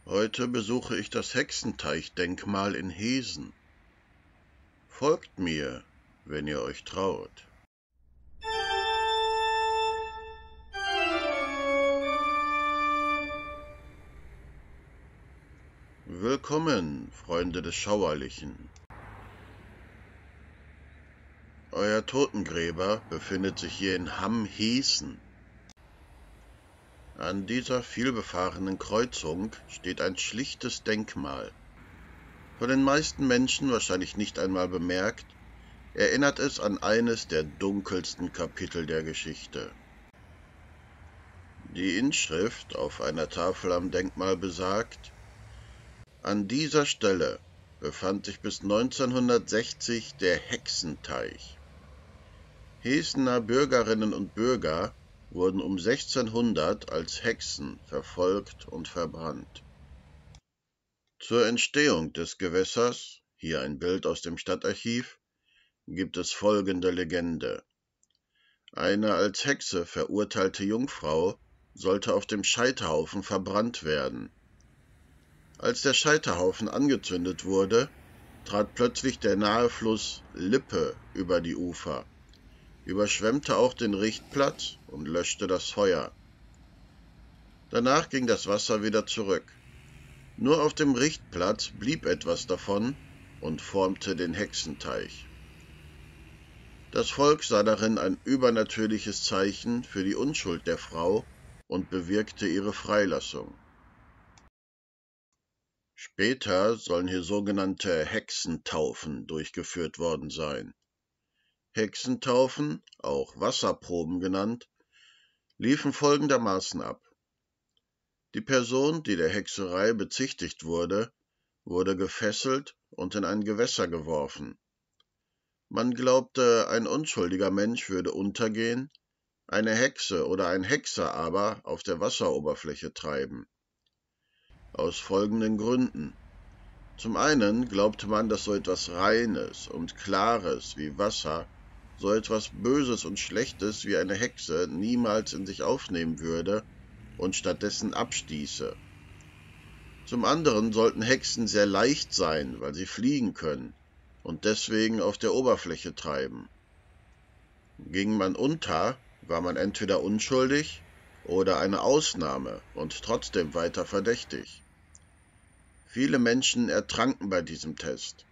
Heute besuche ich das Hexenteich-Denkmal in Heesen. Folgt mir, wenn ihr euch traut. Willkommen, Freunde des Schauerlichen. Euer Totengräber befindet sich hier in Hamm-Heesen. An dieser vielbefahrenen Kreuzung steht ein schlichtes Denkmal. Von den meisten Menschen wahrscheinlich nicht einmal bemerkt, erinnert es an eines der dunkelsten Kapitel der Geschichte. Die Inschrift auf einer Tafel am Denkmal besagt: An dieser Stelle befand sich bis 1960 der Hexenteich. Heesener Bürgerinnen und Bürger wurden um 1600 als Hexen verfolgt und verbrannt. Zur Entstehung des Gewässers, hier ein Bild aus dem Stadtarchiv, gibt es folgende Legende. Eine als Hexe verurteilte Jungfrau sollte auf dem Scheiterhaufen verbrannt werden. Als der Scheiterhaufen angezündet wurde, trat plötzlich der nahe Fluss Lippe über die Ufer, überschwemmte auch den Richtplatz und löschte das Feuer. Danach ging das Wasser wieder zurück. Nur auf dem Richtplatz blieb etwas davon und formte den Hexenteich. Das Volk sah darin ein übernatürliches Zeichen für die Unschuld der Frau und bewirkte ihre Freilassung. Später sollen hier sogenannte Hexentaufen durchgeführt worden sein. Hexentaufen, auch Wasserproben genannt, liefen folgendermaßen ab. Die Person, die der Hexerei bezichtigt wurde, wurde gefesselt und in ein Gewässer geworfen. Man glaubte, ein unschuldiger Mensch würde untergehen, eine Hexe oder ein Hexer aber auf der Wasseroberfläche treiben. Aus folgenden Gründen. Zum einen glaubte man, dass so etwas Reines und Klares wie Wasser so etwas Böses und Schlechtes wie eine Hexe niemals in sich aufnehmen würde und stattdessen abstieße. Zum anderen sollten Hexen sehr leicht sein, weil sie fliegen können und deswegen auf der Oberfläche treiben. Ging man unter, war man entweder unschuldig oder eine Ausnahme und trotzdem weiter verdächtig. Viele Menschen ertranken bei diesem Test.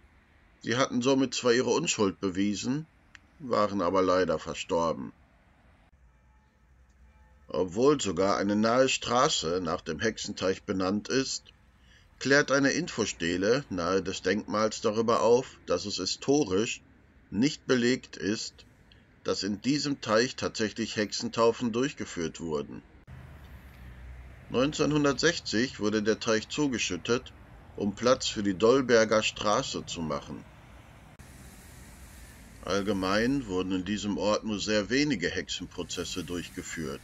Sie hatten somit zwar ihre Unschuld bewiesen, waren aber leider verstorben. Obwohl sogar eine nahe Straße nach dem Hexenteich benannt ist, klärt eine Infostele nahe des Denkmals darüber auf, dass es historisch nicht belegt ist, dass in diesem Teich tatsächlich Hexentaufen durchgeführt wurden. 1960 wurde der Teich zugeschüttet, um Platz für die Dollberger Straße zu machen. Allgemein wurden in diesem Ort nur sehr wenige Hexenprozesse durchgeführt.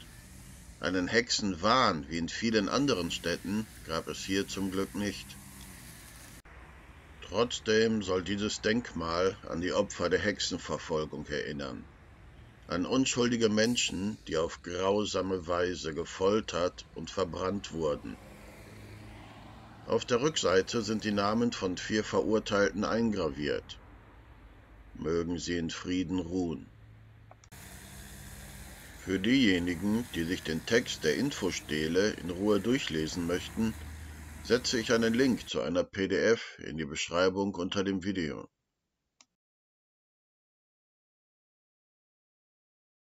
Einen Hexenwahn wie in vielen anderen Städten gab es hier zum Glück nicht. Trotzdem soll dieses Denkmal an die Opfer der Hexenverfolgung erinnern. An unschuldige Menschen, die auf grausame Weise gefoltert und verbrannt wurden. Auf der Rückseite sind die Namen von 4 Verurteilten eingraviert. Mögen sie in Frieden ruhen. Für diejenigen, die sich den Text der Infostele in Ruhe durchlesen möchten, setze ich einen Link zu einer PDF in die Beschreibung unter dem Video.